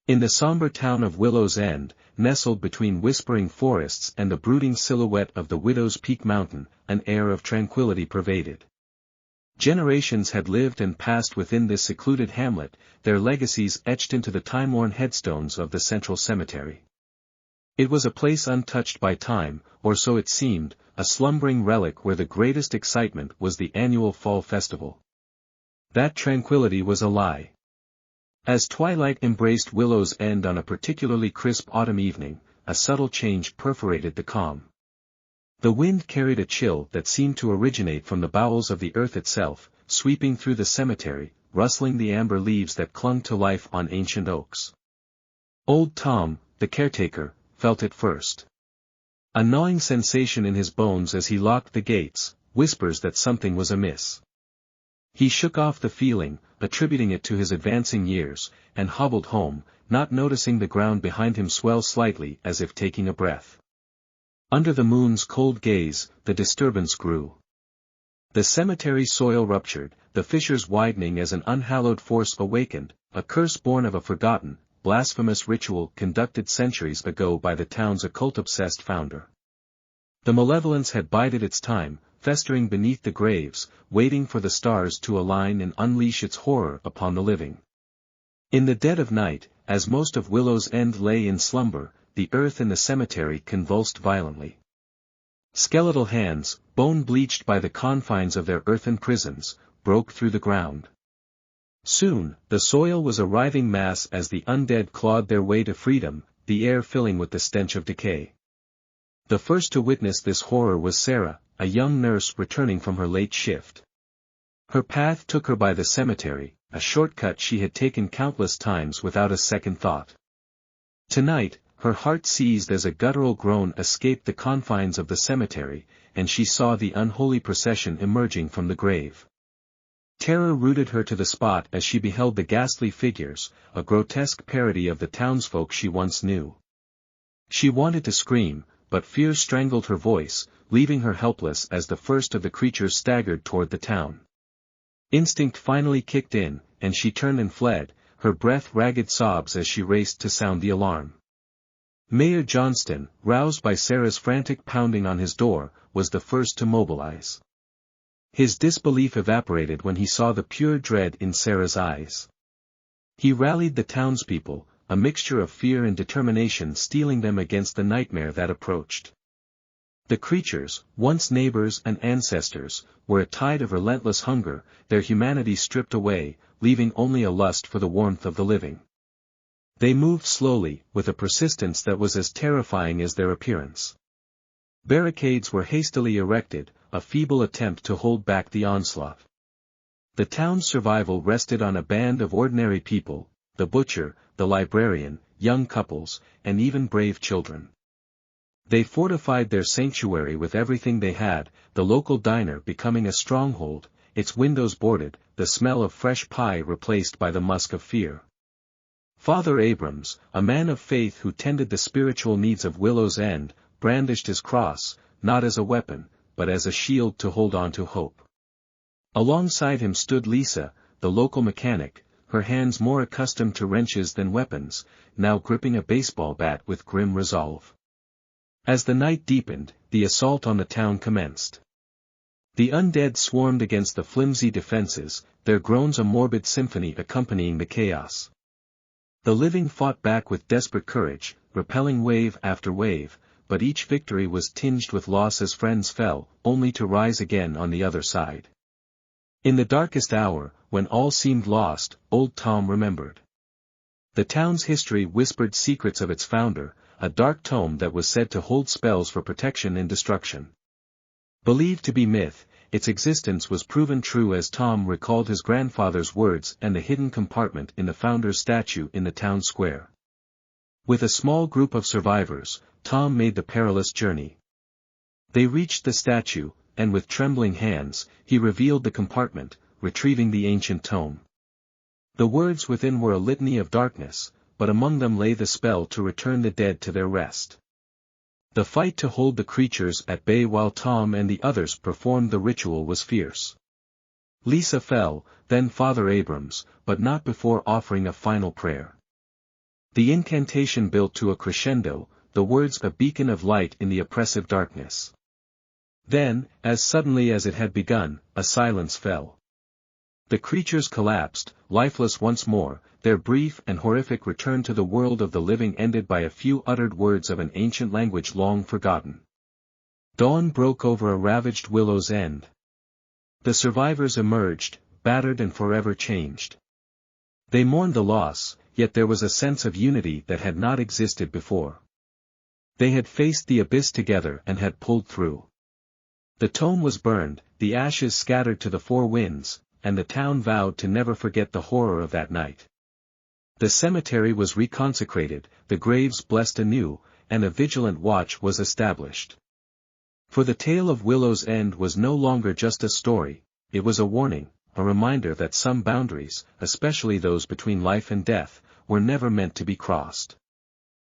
In the somber town of Willow's End, nestled between whispering forests and the brooding silhouette of the Widow's Peak Mountain, an air of tranquility pervaded. Generations had lived and passed within this secluded hamlet, their legacies etched into the time-worn headstones of the central cemetery. It was a place untouched by time, or so it seemed, a slumbering relic where the greatest excitement was the annual fall festival. That tranquility was a lie. As twilight embraced Willow's End on a particularly crisp autumn evening, a subtle change perforated the calm. The wind carried a chill that seemed to originate from the bowels of the earth itself, sweeping through the cemetery, rustling the amber leaves that clung to life on ancient oaks. Old Tom, the caretaker, felt it first. A gnawing sensation in his bones as he locked the gates, whispers that something was amiss. He shook off the feeling, attributing it to his advancing years, and hobbled home, not noticing the ground behind him swell slightly as if taking a breath. Under the moon's cold gaze, the disturbance grew. The cemetery soil ruptured, the fissures widening as an unhallowed force awakened, a curse born of a forgotten, blasphemous ritual conducted centuries ago by the town's occult-obsessed founder. The malevolence had bided its time, festering beneath the graves, waiting for the stars to align and unleash its horror upon the living. In the dead of night, as most of Willow's End lay in slumber, the earth in the cemetery convulsed violently. Skeletal hands, bone-bleached by the confines of their earthen prisons, broke through the ground. Soon, the soil was a writhing mass as the undead clawed their way to freedom, the air filling with the stench of decay. The first to witness this horror was Sarah, a young nurse returning from her late shift. Her path took her by the cemetery, a shortcut she had taken countless times without a second thought. Tonight, her heart seized as a guttural groan escaped the confines of the cemetery, and she saw the unholy procession emerging from the grave. Terror rooted her to the spot as she beheld the ghastly figures, a grotesque parody of the townsfolk she once knew. She wanted to scream, but fear strangled her voice, leaving her helpless as the first of the creatures staggered toward the town. Instinct finally kicked in, and she turned and fled, her breath ragged sobs as she raced to sound the alarm. Mayor Johnston, roused by Sarah's frantic pounding on his door, was the first to mobilize. His disbelief evaporated when he saw the pure dread in Sarah's eyes. He rallied the townspeople, a mixture of fear and determination steeling them against the nightmare that approached. The creatures, once neighbors and ancestors, were a tide of relentless hunger, their humanity stripped away, leaving only a lust for the warmth of the living. They moved slowly, with a persistence that was as terrifying as their appearance. Barricades were hastily erected, a feeble attempt to hold back the onslaught. The town's survival rested on a band of ordinary people, the butcher, the librarian, young couples, and even brave children. They fortified their sanctuary with everything they had, the local diner becoming a stronghold, its windows boarded, the smell of fresh pie replaced by the musk of fear. Father Abrams, a man of faith who tended the spiritual needs of Willow's End, brandished his cross, not as a weapon, but as a shield to hold on to hope. Alongside him stood Lisa, the local mechanic, her hands more accustomed to wrenches than weapons, now gripping a baseball bat with grim resolve. As the night deepened, the assault on the town commenced. The undead swarmed against the flimsy defenses, their groans a morbid symphony accompanying the chaos. The living fought back with desperate courage, repelling wave after wave, but each victory was tinged with loss as friends fell, only to rise again on the other side. In the darkest hour, when all seemed lost, old Tom remembered. The town's history whispered secrets of its founder, a dark tome that was said to hold spells for protection and destruction. Believed to be myth, its existence was proven true as Tom recalled his grandfather's words and the hidden compartment in the founder's statue in the town square. With a small group of survivors, Tom made the perilous journey. They reached the statue, and with trembling hands, he revealed the compartment, retrieving the ancient tome. The words within were a litany of darkness, but among them lay the spell to return the dead to their rest. The fight to hold the creatures at bay while Tom and the others performed the ritual was fierce. Lisa fell, then Father Abrams, but not before offering a final prayer. The incantation built to a crescendo, the words a beacon of light in the oppressive darkness. Then, as suddenly as it had begun, a silence fell. The creatures collapsed, lifeless once more, their brief and horrific return to the world of the living ended by a few uttered words of an ancient language long forgotten. Dawn broke over a ravaged Willow's End. The survivors emerged, battered and forever changed. They mourned the loss, yet there was a sense of unity that had not existed before. They had faced the abyss together and had pulled through. The tome was burned, the ashes scattered to the four winds, and the town vowed to never forget the horror of that night. The cemetery was reconsecrated, the graves blessed anew, and a vigilant watch was established. For the tale of Willow's End was no longer just a story, it was a warning, a reminder that some boundaries, especially those between life and death, were never meant to be crossed.